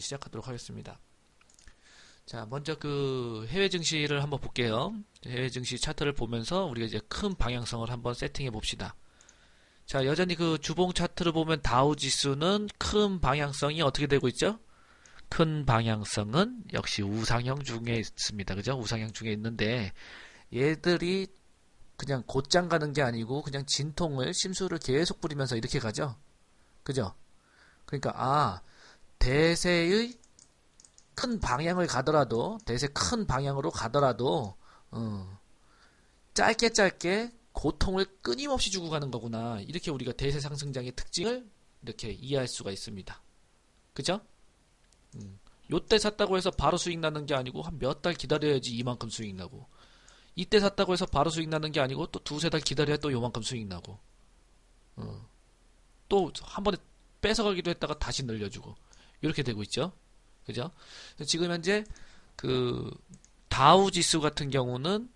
시작하도록 하겠습니다. 자, 먼저 그 해외 증시를 한번 볼게요. 해외 증시 차트를 보면서 우리가 이제 큰 방향성을 한번 세팅해 봅시다. 자, 여전히 그 주봉 차트를 보면 다우 지수는 큰 방향성이 어떻게 되고 있죠? 큰 방향성은 역시 우상향 중에 있습니다. 그죠? 우상향 중에 있는데 얘들이 그냥 곧장 가는 게 아니고 그냥 진통을 심수를 계속 부리면서 이렇게 가죠. 그죠? 그러니까 대세의 큰 방향을 가더라도 대세 큰 방향으로 가더라도 짧게 고통을 끊임없이 주고 가는 거구나. 이렇게 우리가 대세 상승장의 특징을 이렇게 이해할 수가 있습니다. 그죠? 요때 샀다고 해서 바로 수익 나는 게 아니고 한 몇 달 기다려야지 이만큼 수익 나고, 이때 샀다고 해서 바로 수익 나는 게 아니고 또 두세 달 기다려야 또 요만큼 수익 나고, 또 한 번에 뺏어가기도 했다가 다시 늘려주고 이렇게 되고 있죠. 그죠? 지금 현재 그 다우 지수 같은 경우는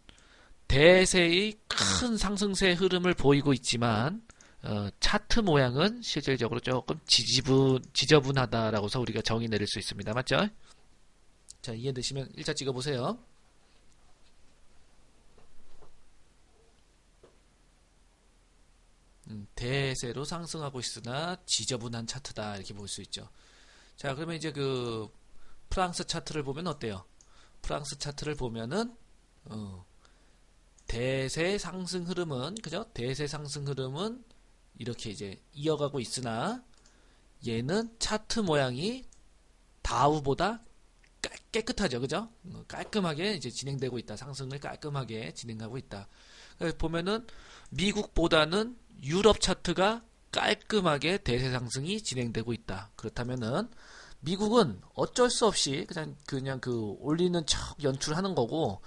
대세의 큰 상승세 흐름을 보이고 있지만 차트 모양은 실질적으로 조금 지저분하다라고 해서 우리가 정의 내릴 수 있습니다. 맞죠? 자, 이해되시면 일자 찍어보세요. 대세로 상승하고 있으나 지저분한 차트다, 이렇게 볼 수 있죠. 자, 그러면 이제 그 프랑스 차트를 보면 어때요? 프랑스 차트를 보면은 대세 상승 흐름은, 그죠? 대세 상승 흐름은 이렇게 이제 이어가고 있으나 얘는 차트 모양이 다우보다 깨끗하죠. 그죠? 깔끔하게 이제 진행되고 있다. 상승을 깔끔하게 진행하고 있다. 보면은 미국보다는 유럽 차트가 깔끔하게 대세 상승이 진행되고 있다. 그렇다면은 미국은 어쩔 수 없이 그냥 그 올리는 척 연출하는 거고,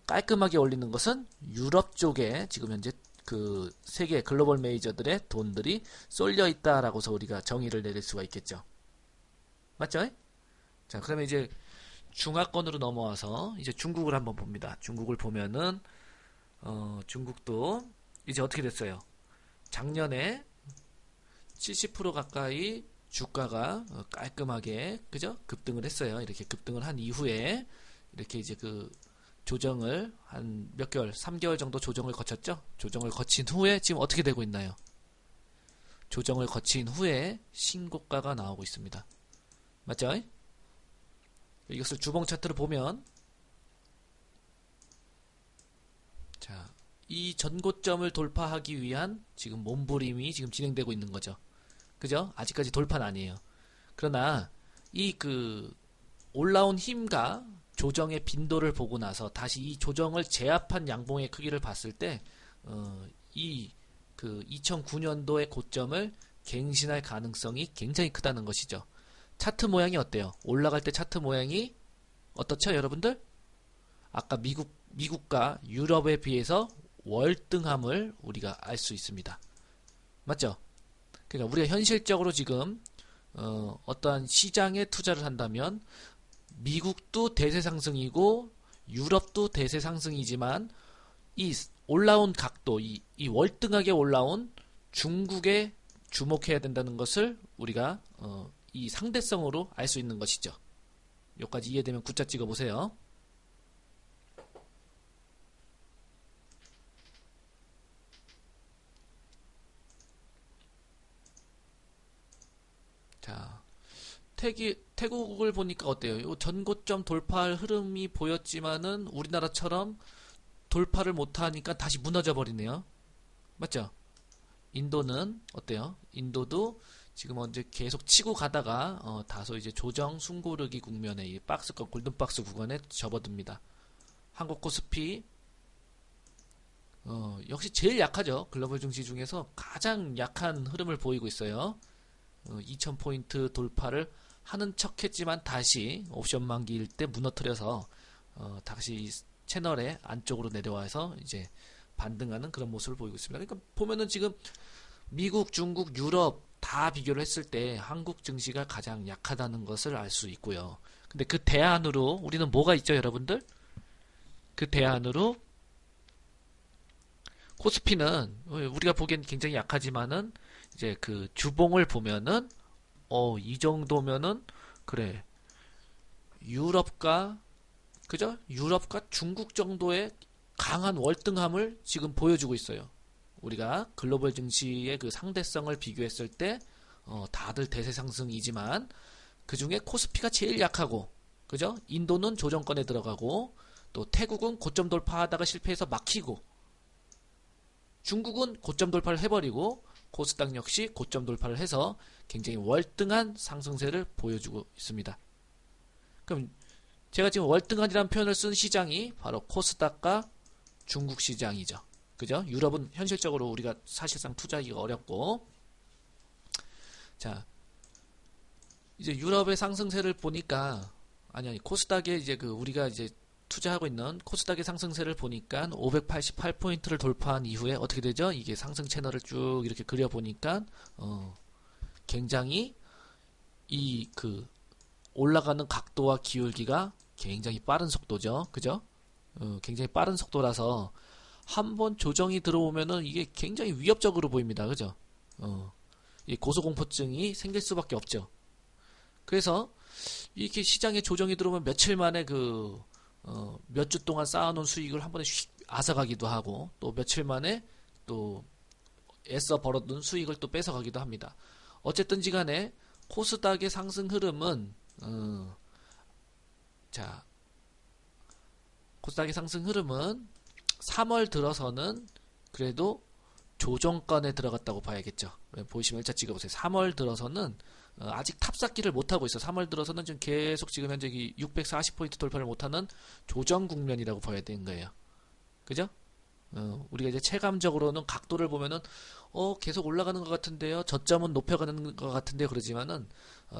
깔끔하게 올리는 것은 유럽 쪽에 지금 현재 그 세계 글로벌 메이저들의 돈들이 쏠려 있다라고서 우리가 정의를 내릴 수가 있겠죠. 맞죠? 자, 그러면 이제 중하권으로 넘어와서 이제 중국을 한번 봅니다. 중국을 보면은 중국도 이제 어떻게 됐어요? 작년에 70% 가까이 주가가 깔끔하게, 그죠? 급등을 했어요. 이렇게 급등을 한 이후에 이렇게 이제 그 조정을 한 몇 개월, 3개월 정도 조정을 거쳤죠? 조정을 거친 후에 지금 어떻게 되고 있나요? 조정을 거친 후에 신고가가 나오고 있습니다. 맞죠? 이것을 주봉 차트를 보면, 자, 이 전고점을 돌파하기 위한 지금 몸부림이 지금 진행되고 있는 거죠. 그죠? 아직까지 돌파는 아니에요. 그러나 이 그 올라온 힘과 조정의 빈도를 보고 나서 다시 이 조정을 제압한 양봉의 크기를 봤을 때 이 그 2009년도의 고점을 갱신할 가능성이 굉장히 크다는 것이죠. 차트 모양이 어때요? 올라갈 때 차트 모양이 어떻죠, 여러분들? 아까 미국과 유럽에 비해서 월등함을 우리가 알 수 있습니다. 맞죠? 그러니까 우리가 현실적으로 지금 어떠한 시장에 투자를 한다면 미국도 대세 상승이고 유럽도 대세 상승이지만 이 올라온 각도, 이 월등하게 올라온 중국에 주목해야 된다는 것을 우리가 이 상대성으로 알 수 있는 것이죠. 여기까지 이해되면 굿자 찍어 보세요. 자, 태국을 보니까 어때요? 요 전고점 돌파할 흐름이 보였지만은 우리나라처럼 돌파를 못하니까 다시 무너져 버리네요. 맞죠? 인도는 어때요? 인도도 지금 언제 계속 치고 가다가 다소 이제 조정 숨고르기 국면에 이 박스권 골든박스 구간에 접어듭니다. 한국 코스피 역시 제일 약하죠. 글로벌 증시 중에서 가장 약한 흐름을 보이고 있어요. 2000포인트 돌파를 하는 척 했지만 다시 옵션 만기일 때 무너뜨려서 다시 채널의 안쪽으로 내려와서 이제 반등하는 그런 모습을 보이고 있습니다. 그러니까 보면은 지금 미국, 중국, 유럽 다 비교를 했을 때 한국 증시가 가장 약하다는 것을 알 수 있고요. 근데 그 대안으로 우리는 뭐가 있죠, 여러분들? 그 대안으로 코스피는 우리가 보기엔 굉장히 약하지만은 이제 그 주봉을 보면은 이 정도면은 그래. 유럽과, 그죠? 유럽과 중국 정도의 강한 월등함을 지금 보여주고 있어요. 우리가 글로벌 증시의 그 상대성을 비교했을 때, 다들 대세 상승이지만, 그 중에 코스피가 제일 약하고, 그죠? 인도는 조정권에 들어가고, 또 태국은 고점 돌파하다가 실패해서 막히고, 중국은 고점 돌파를 해버리고, 코스닥 역시 고점 돌파를 해서 굉장히 월등한 상승세를 보여주고 있습니다. 그럼 제가 지금 월등한이라는 표현을 쓴 시장이 바로 코스닥과 중국 시장이죠. 그죠? 유럽은 현실적으로 우리가 사실상 투자하기가 어렵고, 자, 이제 유럽의 상승세를 보니까, 아니, 코스닥에 이제 그 우리가 이제 투자하고 있는 코스닥의 상승세를 보니까 588포인트를 돌파한 이후에 어떻게 되죠? 이게 상승 채널을 쭉 이렇게 그려보니까, 굉장히 이 그 올라가는 각도와 기울기가 굉장히 빠른 속도죠. 그죠? 굉장히 빠른 속도라서 한번 조정이 들어오면은 이게 굉장히 위협적으로 보입니다. 그죠? 이 고소공포증이 생길 수밖에 없죠. 그래서 이렇게 시장에 조정이 들어오면 며칠 만에 몇 주 동안 쌓아놓은 수익을 한 번에 휙 앗아가기도 하고, 또 며칠 만에 또 애써 벌어둔 수익을 또 뺏어가기도 합니다. 어쨌든지 간에 코스닥의 상승 흐름은 자, 코스닥의 상승 흐름은 3월 들어서는 그래도 조정권에 들어갔다고 봐야겠죠. 보시면 일자 찍어보세요. 3월 들어서는 아직 탑쌓기를 못하고 있어. 3월 들어서는 지금 계속 지금 현재 640포인트 돌파를 못하는 조정 국면이라고 봐야 되는 거예요. 그죠? 우리가 이제 체감적으로는 각도를 보면은 계속 올라가는 것 같은데요. 저점은 높여가는 것 같은데요. 그러지만은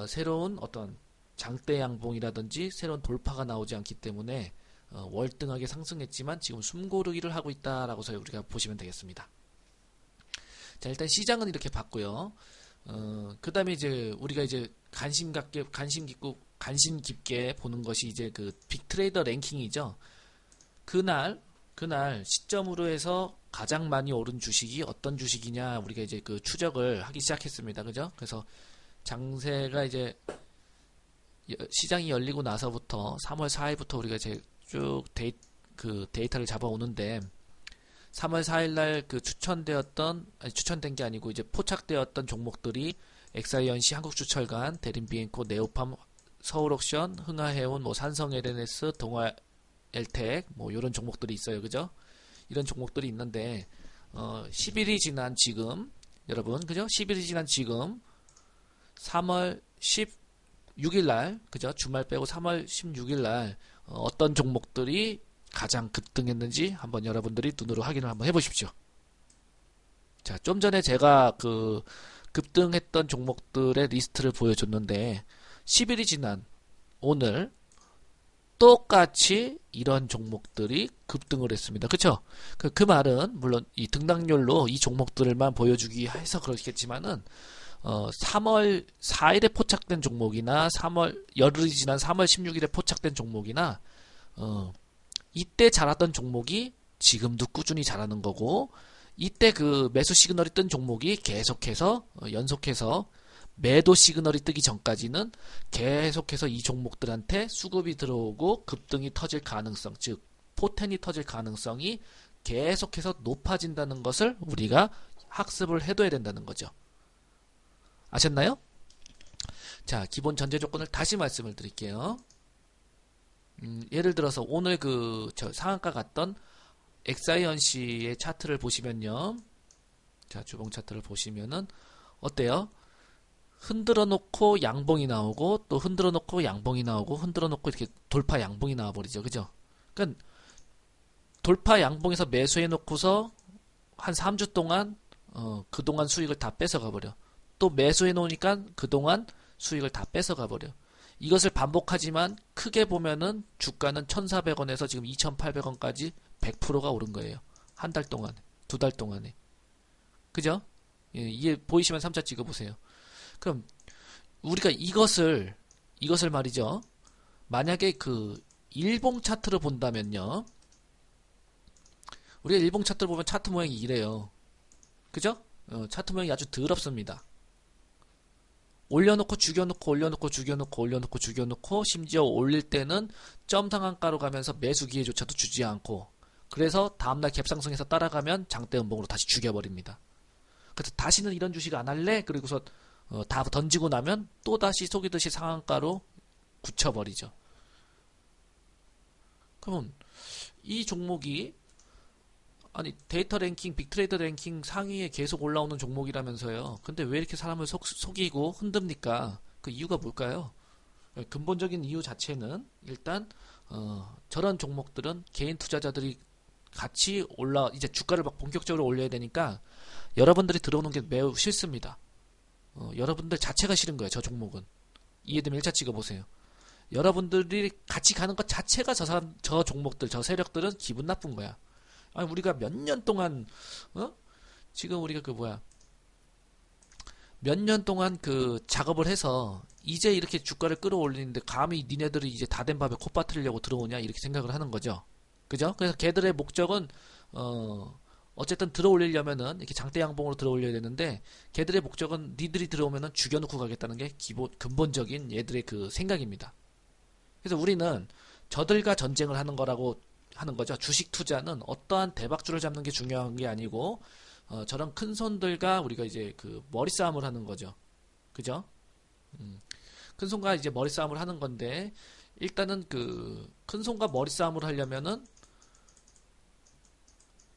새로운 어떤 장대 양봉이라든지 새로운 돌파가 나오지 않기 때문에 월등하게 상승했지만 지금 숨고르기를 하고 있다라고 우리가 보시면 되겠습니다. 자, 일단 시장은 이렇게 봤고요. 그 다음에 이제 우리가 이제 관심 깊게 보는 것이 이제 그 빅트레이더 랭킹이죠. 그날 시점으로 해서 가장 많이 오른 주식이 어떤 주식이냐 우리가 이제 그 추적을 하기 시작했습니다. 그죠? 그래서 장세가 이제 시장이 열리고 나서부터 3월 4일부터 우리가 이제 쭉 데이터를 잡아오는데 3월 4일날 그 추천된 게 아니고 이제 포착되었던 종목들이 엑사이언시, 한국주철간, 대림비엔코, 네오팜, 서울옥션, 흥하해운, 뭐 산성 LNS, 동아 엘텍 뭐 이런 종목들이 있어요. 그죠? 이런 종목들이 있는데 10일이 지난 지금 여러분 그죠? 10일이 지난 지금 3월 16일날 그죠? 주말 빼고 3월 16일날 어떤 종목들이 가장 급등했는지 한번 여러분들이 눈으로 확인을 한번 해보십시오. 자, 좀 전에 제가 그 급등했던 종목들의 리스트를 보여줬는데 10일이 지난 오늘 똑같이 이런 종목들이 급등을 했습니다. 그쵸? 그 말은 물론 이 등락률로 이 종목들만 보여주기 해서 그렇겠지만은 3월 4일에 포착된 종목이나 열흘이 지난 3월 16일에 포착된 종목이나 이때 자랐던 종목이 지금도 꾸준히 자라는 거고 이때 그 매수 시그널이 뜬 종목이 계속해서 연속해서 매도 시그널이 뜨기 전까지는 계속해서 이 종목들한테 수급이 들어오고 급등이 터질 가능성, 즉 포텐이 터질 가능성이 계속해서 높아진다는 것을 우리가 학습을 해둬야 된다는 거죠. 아셨나요? 자, 기본 전제 조건을 다시 말씀을 드릴게요. 예를 들어서 오늘 상한가 갔던 엑사이언시의 차트를 보시면요. 자, 주봉 차트를 보시면은 어때요? 흔들어 놓고 양봉이 나오고 또 흔들어 놓고 양봉이 나오고 흔들어 놓고 이렇게 돌파 양봉이 나와 버리죠. 그죠? 그러니까 돌파 양봉에서 매수해 놓고서 한 3주 동안 그동안 수익을 다 뺏어가 버려. 또 매수해 놓으니까 그동안 수익을 다 뺏어가 버려. 이것을 반복하지만 크게 보면은 주가는 1,400원에서 지금 2,800원까지 100%가 오른 거예요. 한 달 동안에, 두 달 동안에. 그죠? 예, 이게 보이시면 3차 찍어보세요. 그럼 우리가 이것을 말이죠. 만약에 그 일봉 차트를 본다면요. 우리가 일봉 차트를 보면 차트 모양이 이래요. 그죠? 차트 모양이 아주 더럽습니다. 올려놓고 죽여놓고 올려놓고 죽여놓고 올려놓고 죽여놓고 심지어 올릴 때는 점 상한가로 가면서 매수 기회조차도 주지 않고 그래서 다음날 갭상승해서 따라가면 장대 음봉으로 다시 죽여버립니다. 그래서 다시는 이런 주식 안 할래? 그리고서 다 던지고 나면 또다시 속이듯이 상한가로 굳혀버리죠. 그러면 이 종목이 아니 데이터 랭킹, 빅트레이더 랭킹 상위에 계속 올라오는 종목이라면서요. 근데 왜 이렇게 사람을 속이고 흔듭니까? 그 이유가 뭘까요? 근본적인 이유 자체는 일단 저런 종목들은 개인 투자자들이 같이 이제 주가를 막 본격적으로 올려야 되니까 여러분들이 들어오는 게 매우 싫습니다. 여러분들 자체가 싫은 거예요. 저 종목은. 이해되면 1차 찍어보세요. 여러분들이 같이 가는 것 자체가 저 종목들, 저 세력들은 기분 나쁜 거야. 아니, 우리가 몇 년 동안, 지금 우리가 몇 년 동안 그 작업을 해서 이제 이렇게 주가를 끌어올리는데 감히 니네들이 이제 다 된 밥에 코 빠뜨리려고 들어오냐 이렇게 생각을 하는 거죠. 그죠? 그래서 걔들의 목적은, 어쨌든 들어올리려면은 이렇게 장대 양봉으로 들어올려야 되는데 걔들의 목적은 니들이 들어오면은 죽여놓고 가겠다는 게 근본적인 얘들의 그 생각입니다. 그래서 우리는 저들과 전쟁을 하는 거라고 하는 거죠. 주식 투자는 어떠한 대박줄을 잡는 게 중요한 게 아니고 저런 큰 손들과 우리가 이제 그 머리 싸움을 하는 거죠. 그죠? 큰 손과 이제 머리 싸움을 하는 건데 일단은 그 큰 손과 머리 싸움을 하려면은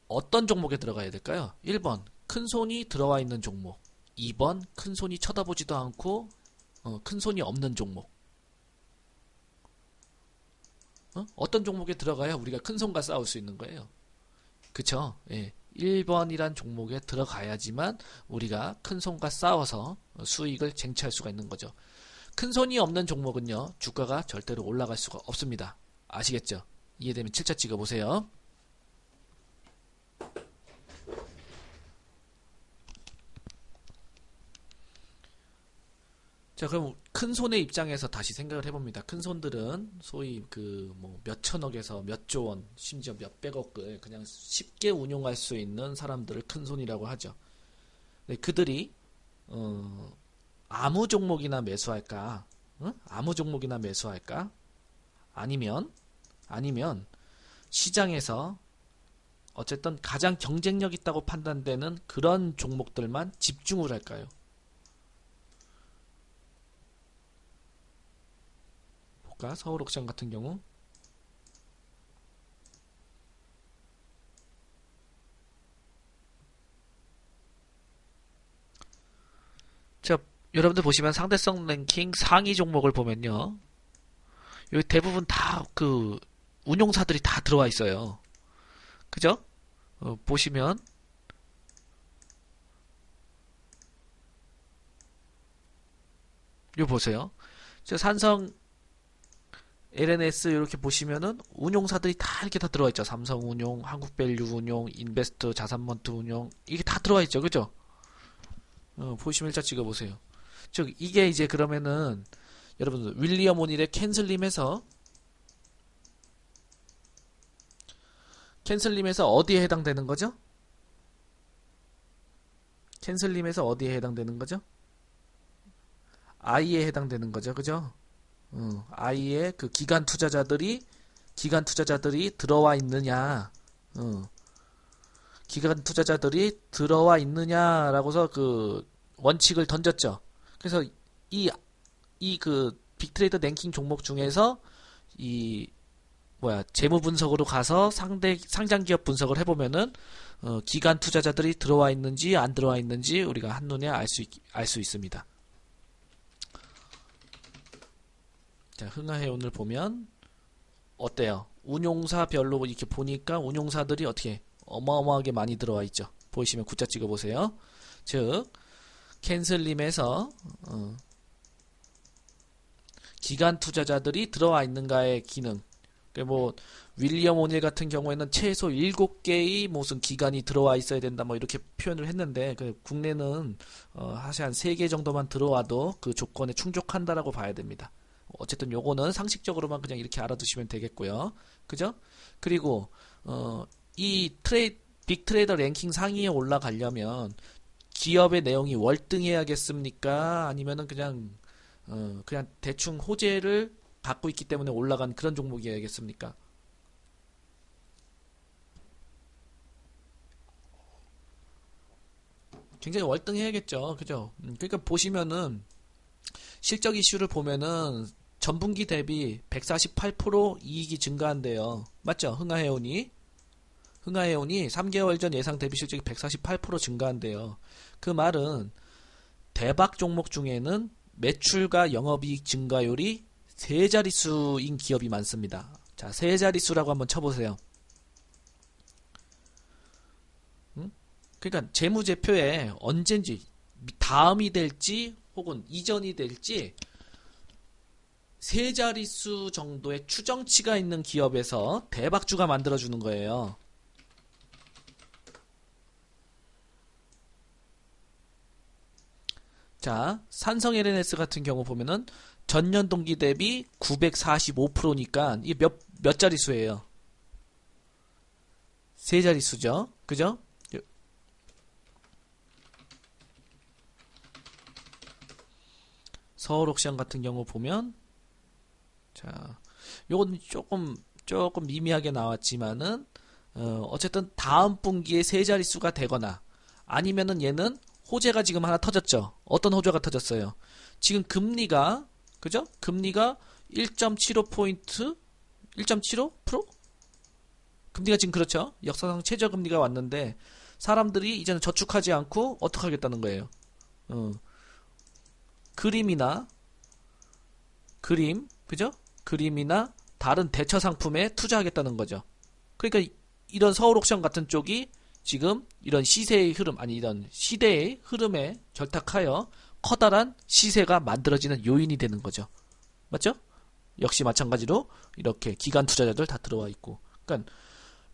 어떤 종목에 들어가야 될까요? 1번 큰 손이 들어와 있는 종목, 2번 큰 손이 쳐다보지도 않고 큰 손이 없는 종목. 어떤 종목에 들어가야 우리가 큰 손과 싸울 수 있는 거예요. 그쵸? 예. 1번이란 종목에 들어가야지만 우리가 큰 손과 싸워서 수익을 쟁취할 수가 있는 거죠. 큰 손이 없는 종목은요, 주가가 절대로 올라갈 수가 없습니다. 아시겠죠? 이해되면 7차 찍어보세요. 자, 그럼 큰 손의 입장에서 다시 생각을 해봅니다. 큰 손들은 소위 그 뭐 몇천억에서 몇 조 원, 심지어 몇백억을 그냥 쉽게 운용할 수 있는 사람들을 큰 손이라고 하죠. 네, 그들이 아무 종목이나 매수할까? 아무 종목이나 매수할까? 아니면 시장에서 어쨌든 가장 경쟁력 있다고 판단되는 그런 종목들만 집중을 할까요? 서울옥션 같은 경우 자, 여러분들 보시면 상대성 랭킹 상위 종목을 보면요, 여기 대부분 다 그 운용사들이 다 들어와 있어요. 그죠? 보시면 이거 보세요. 저 산성 LNS 이렇게 보시면은 운용사들이 다 이렇게 다 들어와 있죠. 삼성운용, 한국밸류운용, 인베스트, 자산먼트운용 이게 다 들어와 있죠. 그죠? 보시면 일자 찍어보세요. 즉 이게 이제 그러면은 여러분들 윌리엄 오닐의 캔슬림에서 어디에 해당되는 거죠? 캔슬림에서 어디에 해당되는 거죠? I에 해당되는 거죠. 그죠? I에 그 기관 투자자들이 들어와 있느냐, 기관 투자자들이 들어와 있느냐라고서 그 원칙을 던졌죠. 그래서 이 그 빅트레이더 랭킹 종목 중에서 재무 분석으로 가서 상장 기업 분석을 해보면은 기관 투자자들이 들어와 있는지 안 들어와 있는지 우리가 한눈에 알 수 있습니다. 자, 흥하해운을 보면 어때요? 운용사별로 이렇게 보니까 운용사들이 어떻게 어마어마하게 많이 들어와 있죠. 보이시면 굿자 찍어보세요. 즉 캔슬림에서 기관 투자자들이 들어와 있는가의 기능. 뭐 윌리엄 오닐 같은 경우에는 최소 7개의 무슨 기관이 들어와 있어야 된다 뭐 이렇게 표현을 했는데 국내는 사실 한 3개 정도만 들어와도 그 조건에 충족한다라고 봐야 됩니다. 어쨌든 요거는 상식적으로만 그냥 이렇게 알아두시면 되겠고요. 그죠? 그리고 이 빅트레이더 랭킹 상위에 올라가려면 기업의 내용이 월등해야겠습니까? 아니면은 그냥 대충 호재를 갖고 있기 때문에 올라간 그런 종목이어야겠습니까? 굉장히 월등해야겠죠. 그죠? 그러니까 보시면은 실적 이슈를 보면은 전분기 대비 148% 이익이 증가한대요. 맞죠? 흥하해운이 3개월 전 예상 대비 실적이 148% 증가한대요. 그 말은 대박 종목 중에는 매출과 영업이익 증가율이 세 자릿수인 기업이 많습니다. 자, 세 자릿수라고 한번 쳐보세요. 응? 그러니까 재무제표에 언젠지 다음이 될지 혹은 이전이 될지 세 자릿수 정도의 추정치가 있는 기업에서 대박주가 만들어주는 거예요. 자, 삼성 LNS 같은 경우 보면은 전년 동기 대비 945%니까 이게 몇 자릿수예요? 세 자릿수죠. 그죠? 서울옥시장 같은 경우 보면 자, 요건 조금 미미하게 나왔지만은 어쨌든 다음 분기에 세 자릿수가 되거나 아니면은 얘는 호재가 지금 하나 터졌죠. 어떤 호재가 터졌어요? 지금 금리가 그죠? 금리가 1.75포인트 1.75%? 금리가 지금 그렇죠. 역사상 최저금리가 왔는데 사람들이 이제는 저축하지 않고 어떻게 하겠다는 거예요? 어, 그림이나 그죠? 그림이나 다른 대처 상품에 투자하겠다는 거죠. 그러니까 이런 서울옥션 같은 쪽이 지금 이런 시세의 흐름 아니 이런 시대의 흐름에 결탁하여 커다란 시세가 만들어지는 요인이 되는 거죠. 맞죠? 역시 마찬가지로 이렇게 기관 투자자들 다 들어와 있고. 그러니까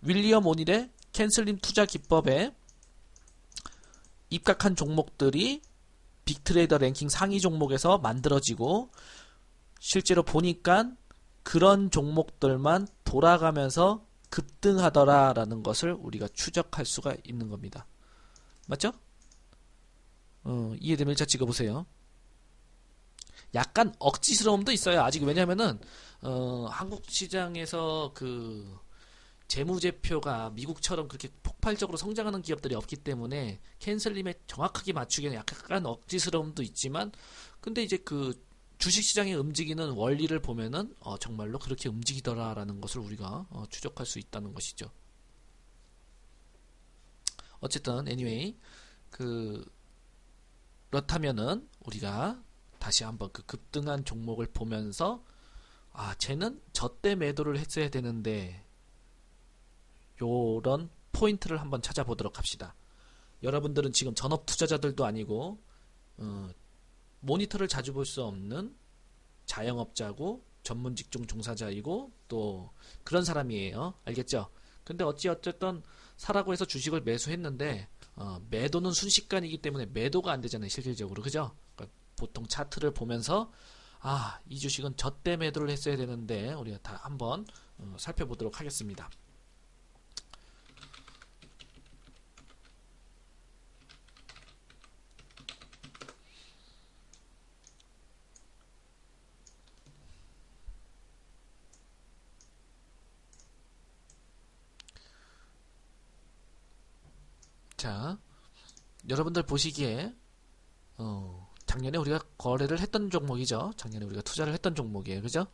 윌리엄 오닐의 캔슬림 투자 기법에 입각한 종목들이 빅트레이더 랭킹 상위 종목에서 만들어지고 실제로 보니까 그런 종목들만 돌아가면서 급등하더라라는 것을 우리가 추적할 수가 있는 겁니다. 맞죠? 이해되면 1차 찍어보세요. 약간 억지스러움도 있어요. 아직 왜냐면은 한국 시장에서 그 재무제표가 미국처럼 그렇게 폭발적으로 성장하는 기업들이 없기 때문에 캔슬림에 정확하게 맞추기는 약간 억지스러움도 있지만 근데 이제 그 주식시장이 움직이는 원리를 보면은 정말로 그렇게 움직이더라라는 것을 우리가 추적할 수 있다는 것이죠. 어쨌든 anyway 그렇다면은 우리가 다시 한번 그 급등한 종목을 보면서 쟤는 저때 매도를 했어야 되는데 요런 포인트를 한번 찾아보도록 합시다. 여러분들은 지금 전업 투자자들도 아니고 모니터를 자주 볼 수 없는 자영업자고 전문 직종 종사자이고 또 그런 사람이에요. 알겠죠? 근데 어쨌든 사라고 해서 주식을 매수했는데 매도는 순식간이기 때문에 매도가 안 되잖아요. 실질적으로. 그죠? 그러니까 보통 차트를 보면서 이 주식은 저때 매도를 했어야 되는데 우리가 다 한번 살펴보도록 하겠습니다. 자, 여러분들 보시기에 작년에 우리가 거래를 했던 종목이죠. 작년에 우리가 투자를 했던 종목이에요. 그죠?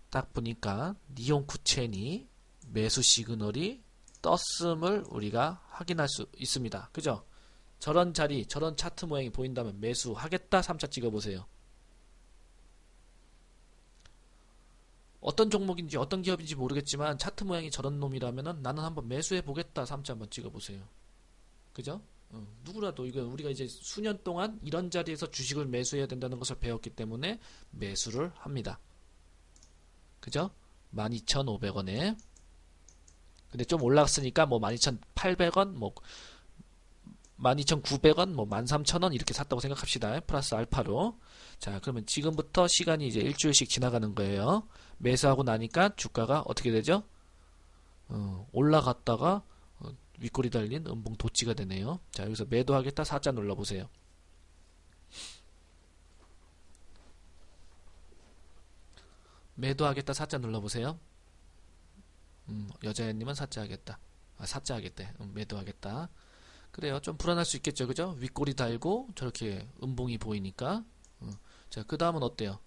딱 보니까 니온쿠첸이 매수 시그널이 떴음을 우리가 확인할 수 있습니다. 그죠? 저런 자리, 저런 차트 모양이 보인다면 매수하겠다 3차 찍어보세요. 어떤 종목인지 어떤 기업인지 모르겠지만 차트 모양이 저런 놈이라면 나는 한번 매수해 보겠다 3차 한번 찍어보세요. 그죠? 누구라도 이거 우리가 이제 수년 동안 이런 자리에서 주식을 매수해야 된다는 것을 배웠기 때문에 매수를 합니다. 그죠? 12,500원에 근데 좀 올랐으니까 뭐 12,800원 뭐 12,900원 뭐 13,000원 이렇게 샀다고 생각합시다. 플러스 알파로. 자, 그러면 지금부터 시간이 이제 일주일씩 지나가는 거예요. 매수하고 나니까 주가가 어떻게 되죠? 올라갔다가 윗골이 달린 음봉 도치가 되네요. 자, 여기서 매도하겠다 4자 눌러보세요. 매도하겠다 4자 눌러보세요. 여자애님은 4자 하겠다. 아, 4자 하겠대. 매도하겠다. 그래요. 좀 불안할 수 있겠죠. 그죠? 윗골이 달고 저렇게 음봉이 보이니까. 자, 그 다음은 어때요?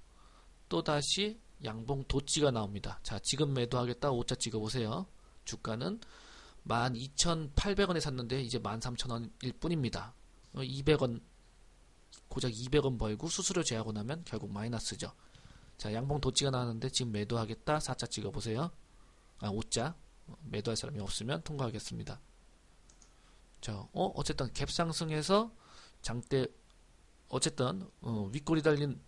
또다시 양봉 도치가 나옵니다. 자, 지금 매도하겠다 5자 찍어보세요. 주가는 12,800원에 샀는데 이제 13,000원일 뿐입니다. 200원 고작 200원 벌고 수수료 제하고 나면 결국 마이너스죠. 자, 양봉 도치가 나왔는데 지금 매도하겠다 4자 찍어보세요. 아, 5자. 매도할 사람이 없으면 통과하겠습니다. 자, 어쨌든 갭 상승해서 장대 어쨌든 윗골이 달린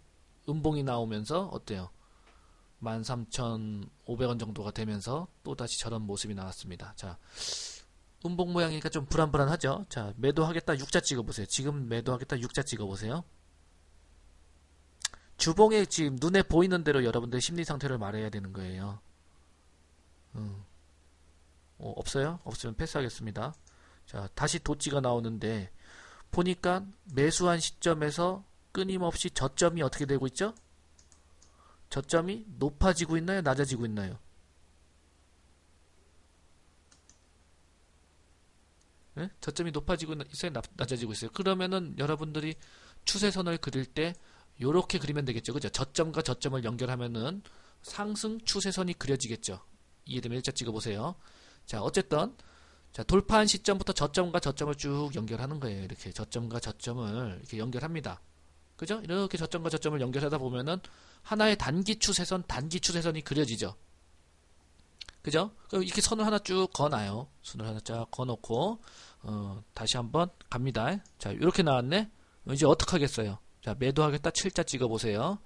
음봉이 나오면서 어때요? 13,500원 정도가 되면서 또다시 저런 모습이 나왔습니다. 자, 음봉 모양이니까 좀 불안불안하죠? 자, 매도하겠다 6자 찍어보세요. 지금 매도하겠다 6자 찍어보세요. 주봉에 지금 눈에 보이는 대로 여러분들 심리 상태를 말해야 되는 거예요. 없어요? 없으면 패스하겠습니다. 자, 다시 도치가 나오는데 보니까 매수한 시점에서 끊임없이 저점이 어떻게 되고 있죠? 저점이 높아지고 있나요? 낮아지고 있나요? 네? 저점이 높아지고 있어요? 낮아지고 있어요? 그러면은 여러분들이 추세선을 그릴 때 요렇게 그리면 되겠죠. 그죠? 저점과 저점을 연결하면은 상승 추세선이 그려지겠죠. 이해되면 일자 찍어보세요. 자, 어쨌든 자, 돌파한 시점부터 저점과 저점을 쭉 연결하는 거예요. 이렇게 저점과 저점을 이렇게 연결합니다. 그죠? 이렇게 저점과 저점을 연결하다 보면은 하나의 단기 추세선이 그려지죠. 그죠? 그럼 이렇게 선을 하나 쭉 그어놔요. 선을 하나 쫙 그어놓고 다시 한번 갑니다. 자, 이렇게 나왔네. 이제 어떻게 하겠어요? 자, 매도하겠다 7자 찍어보세요.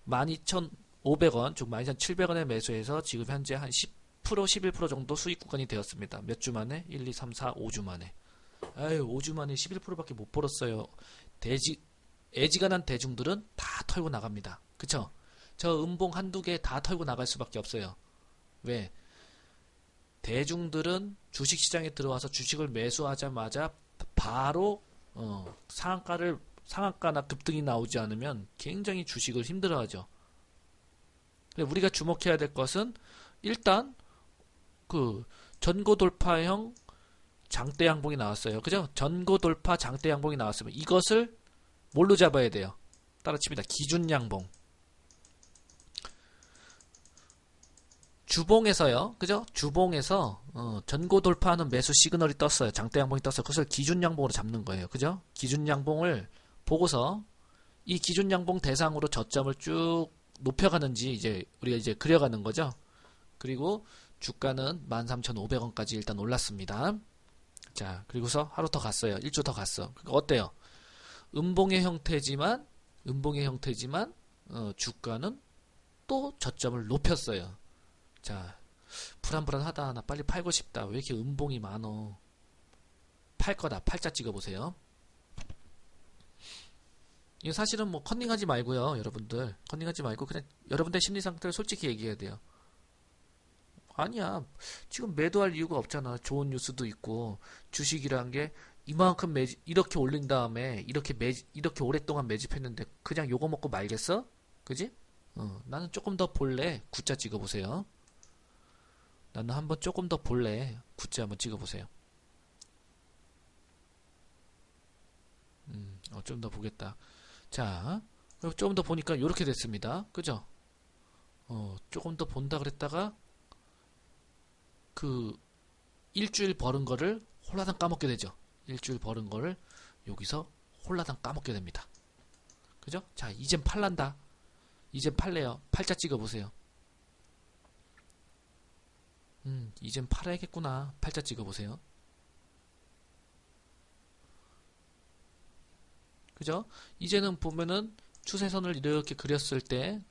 12,500원, 즉 12,700원에 매수해서 지금 현재 한 10% 11% 정도 수익 구간이 되었습니다. 몇 주 만에? 1, 2, 3, 4, 5주 만에. 아유, 5주 만에 11%밖에 못 벌었어요. 애지간한 대중들은 다 털고 나갑니다. 그쵸? 저 음봉 한두 개 다 털고 나갈 수밖에 없어요. 왜? 대중들은 주식시장에 들어와서 주식을 매수하자마자 바로 상한가나 급등이 나오지 않으면 굉장히 주식을 힘들어하죠. 우리가 주목해야 될 것은 일단 그 전고 돌파형 장대 양봉이 나왔어요. 그죠? 전고 돌파 장대 양봉이 나왔으면 이것을 뭘로 잡아야 돼요? 따라칩니다. 기준 양봉. 주봉에서요. 그죠? 주봉에서 전고 돌파하는 매수 시그널이 떴어요. 장대 양봉이 떴어요. 그것을 기준 양봉으로 잡는 거예요. 그죠? 기준 양봉을 보고서 이 기준 양봉 대상으로 저점을 쭉 높여가는지 이제 우리가 이제 그려가는 거죠. 그리고 주가는 13,500원까지 일단 올랐습니다. 자, 그리고서 하루 더 갔어요. 일주 더 갔어. 그러니까 어때요? 음봉의 형태지만 주가는 또 저점을 높였어요. 자, 불안불안하다. 나 빨리 팔고 싶다. 왜 이렇게 음봉이 많어? 팔 거다. 팔자 찍어보세요. 이거 사실은 뭐 컨닝하지 말고요. 여러분들 컨닝하지 말고 그냥 여러분들 심리 상태를 솔직히 얘기해야 돼요. 아니야, 지금 매도할 이유가 없잖아. 좋은 뉴스도 있고 주식이란 게 이만큼 이렇게 올린 다음에 이렇게 오랫동안 매집했는데 그냥 요거 먹고 말겠어? 그지? 나는 조금 더 볼래. 구자 찍어보세요. 나는 한번 조금 더 볼래. 구자 한번 찍어보세요. 좀 더 보겠다. 자, 조금 더 보니까 이렇게 됐습니다. 그죠? 조금 더 본다 그랬다가 그 일주일 벌은 거를 홀라당 까먹게 되죠. 일주일 벌은 거를 여기서 홀라당 까먹게 됩니다. 그죠? 자, 이젠 팔란다. 이젠 팔래요. 팔자 찍어보세요. 이젠 팔아야겠구나. 팔자 찍어보세요. 그죠? 이제는 보면은 추세선을 이렇게 그렸을 때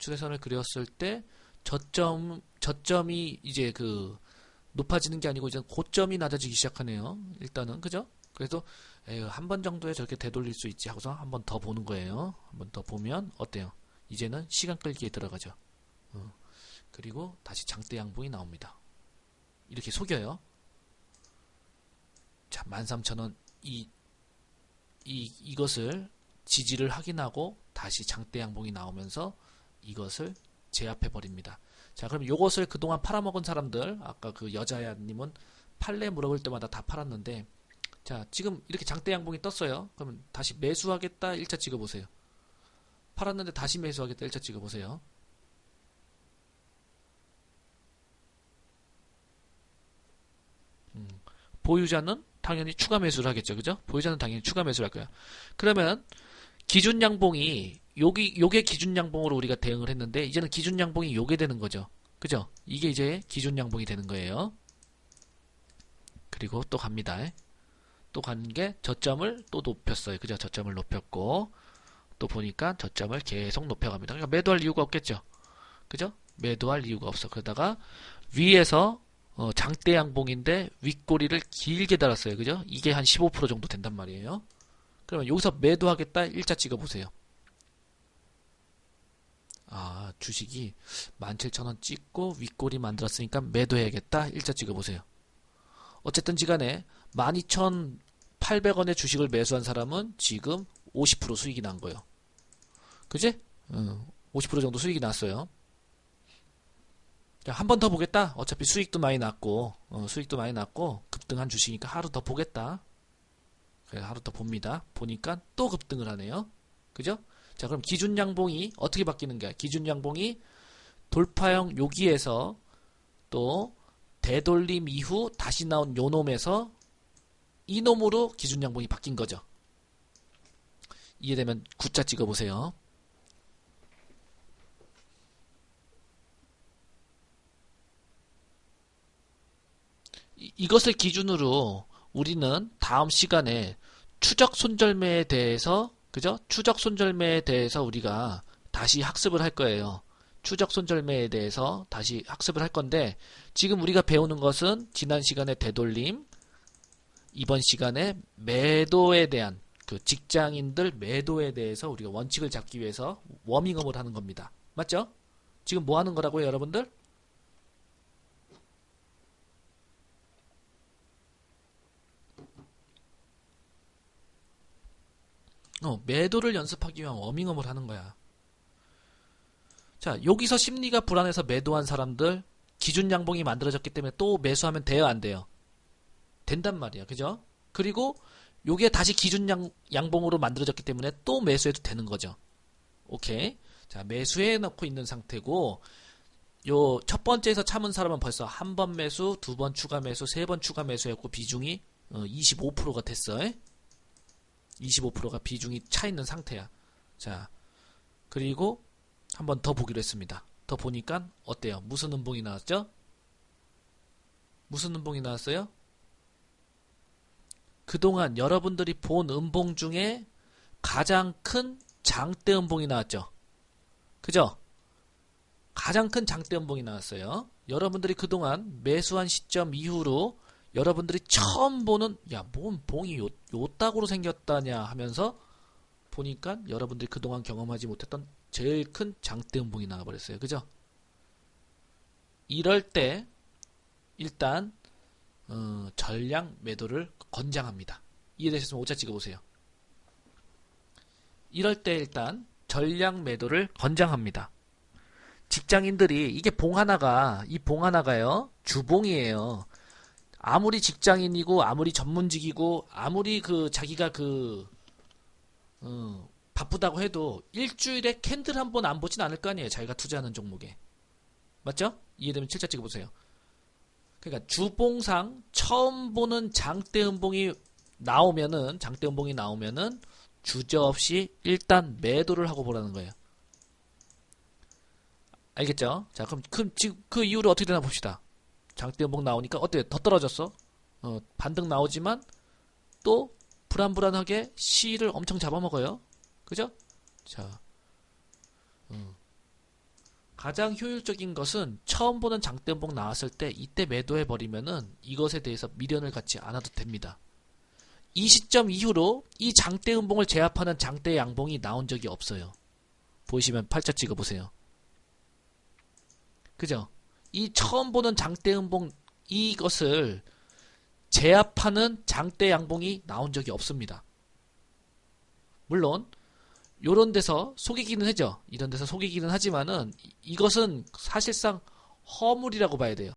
저점이 이제 그 높아지는 게 아니고 이제 고점이 낮아지기 시작하네요. 일단은 그죠? 그래도 한 번 정도에 저렇게 되돌릴 수 있지 하고서 한 번 더 보는 거예요. 한 번 더 보면 어때요? 이제는 시간 끌기에 들어가죠. 그리고 다시 장대 양봉이 나옵니다. 이렇게 속여요. 자, 13,000원 이것을 지지를 확인하고 다시 장대 양봉이 나오면서 이것을 제압해 버립니다. 자, 그럼 요것을 그동안 팔아먹은 사람들, 아까 그 여자야님은 팔래 물어볼 때마다 다 팔았는데, 자, 지금 이렇게 장대 양봉이 떴어요. 그러면 다시 매수하겠다 일자 찍어보세요. 팔았는데 다시 매수하겠다 일자 찍어보세요. 보유자는 당연히 추가 매수를 하겠죠. 그죠? 보유자는 당연히 추가 매수를 할 거야. 그러면 기준 양봉이 요게 기준 양봉으로 우리가 대응을 했는데 이제는 기준 양봉이 요게 되는 거죠. 그죠? 이게 이제 기준 양봉이 되는 거예요. 그리고 또 갑니다. 또 가는 게 저점을 또 높였어요. 그죠? 저점을 높였고 또 보니까 저점을 계속 높여갑니다. 그러니까 매도할 이유가 없겠죠. 그죠? 매도할 이유가 없어. 그러다가 위에서 장대 양봉인데 윗꼬리를 길게 달았어요. 그죠? 이게 한 15% 정도 된단 말이에요. 그러면 여기서 매도하겠다 일자 찍어보세요. 아, 주식이 17,000원 찍고 윗꼬리 만들었으니까 매도해야겠다 일자 찍어보세요. 어쨌든지 간에 12,800원의 주식을 매수한 사람은 지금 50% 수익이 난 거예요. 그지? 50% 정도 수익이 났어요. 한 번 더 보겠다. 어차피 수익도 많이 났고 급등한 주식이니까 하루 더 보겠다. 그래서 하루 더 봅니다. 보니까 또 급등을 하네요. 그죠? 자, 그럼 기준 양봉이 어떻게 바뀌는 거야? 기준 양봉이 돌파형 여기에서 또 되돌림 이후 다시 나온 요 놈에서 이 놈으로 기준 양봉이 바뀐 거죠. 이해되면 굿자 찍어보세요. 이것을 기준으로 우리는 다음 시간에 추적 손절매에 대해서, 그죠? 추적 손절매에 대해서 우리가 다시 학습을 할 거예요. 추적 손절매에 대해서 다시 학습을 할 건데, 지금 우리가 배우는 것은 지난 시간에 되돌림, 이번 시간에 매도에 대한, 그 직장인들 매도에 대해서 우리가 원칙을 잡기 위해서 워밍업을 하는 겁니다. 맞죠? 지금 뭐 하는 거라고요, 여러분들? 매도를 연습하기 위한 워밍업을 하는 거야. 자, 여기서 심리가 불안해서 매도한 사람들 기준 양봉이 만들어졌기 때문에 또 매수하면 돼요, 안 돼요? 된단 말이야. 그죠? 그리고 요게 다시 기준 양봉으로 만들어졌기 때문에 또 매수해도 되는 거죠. 오케이. 자, 매수해 놓고 있는 상태고 요 첫 번째에서 참은 사람은 벌써 한 번 매수, 두 번 추가 매수, 세 번 추가 매수했고 비중이 25%가 됐어. 25%가 비중이 차 있는 상태야. 자, 그리고 한 번 더 보기로 했습니다. 더 보니까 어때요? 무슨 음봉이 나왔죠? 무슨 음봉이 나왔어요? 그동안 여러분들이 본 음봉 중에 가장 큰 장대 음봉이 나왔죠? 그죠? 가장 큰 장대 음봉이 나왔어요. 여러분들이 그동안 매수한 시점 이후로 여러분들이 처음 보는, 야, 뭔 봉이 요 따구로 생겼다냐 하면서 보니까 여러분들이 그동안 경험하지 못했던 제일 큰 장대 음봉이 나와버렸어요. 그죠? 이럴 때 일단 전량 매도를 권장합니다. 이해되셨으면 오차 찍어보세요. 이럴 때 일단 전량 매도를 권장합니다. 직장인들이 이게 봉 하나가요 주봉이에요. 아무리 직장인이고 아무리 전문직이고 아무리 그 자기가 바쁘다고 해도 일주일에 캔들 한 번 안 보진 않을 거 아니에요. 자기가 투자하는 종목에. 맞죠? 이해되면 7자 찍어보세요. 그러니까 주봉상 처음 보는 장대 음봉이 나오면은 주저없이 일단 매도를 하고 보라는 거예요. 알겠죠? 자, 그럼 지금 그 이후로 어떻게 되나 봅시다. 장대 음봉 나오니까 어때요? 더 떨어졌어? 반등 나오지만 또 불안불안하게 C를 엄청 잡아먹어요. 그죠? 자, 가장 효율적인 것은 처음 보는 장대 음봉 나왔을 때 이때 매도해버리면은 이것에 대해서 미련을 갖지 않아도 됩니다. 이 시점 이후로 이 장대 음봉을 제압하는 장대 양봉이 나온 적이 없어요. 보이시면 팔자 찍어보세요. 그죠? 이 처음 보는 장대 음봉 이것을 제압하는 장대 양봉이 나온 적이 없습니다. 물론 요런 데서 속이기는 하죠. 이런 데서 속이기는 하지만은 이것은 사실상 허물이라고 봐야 돼요.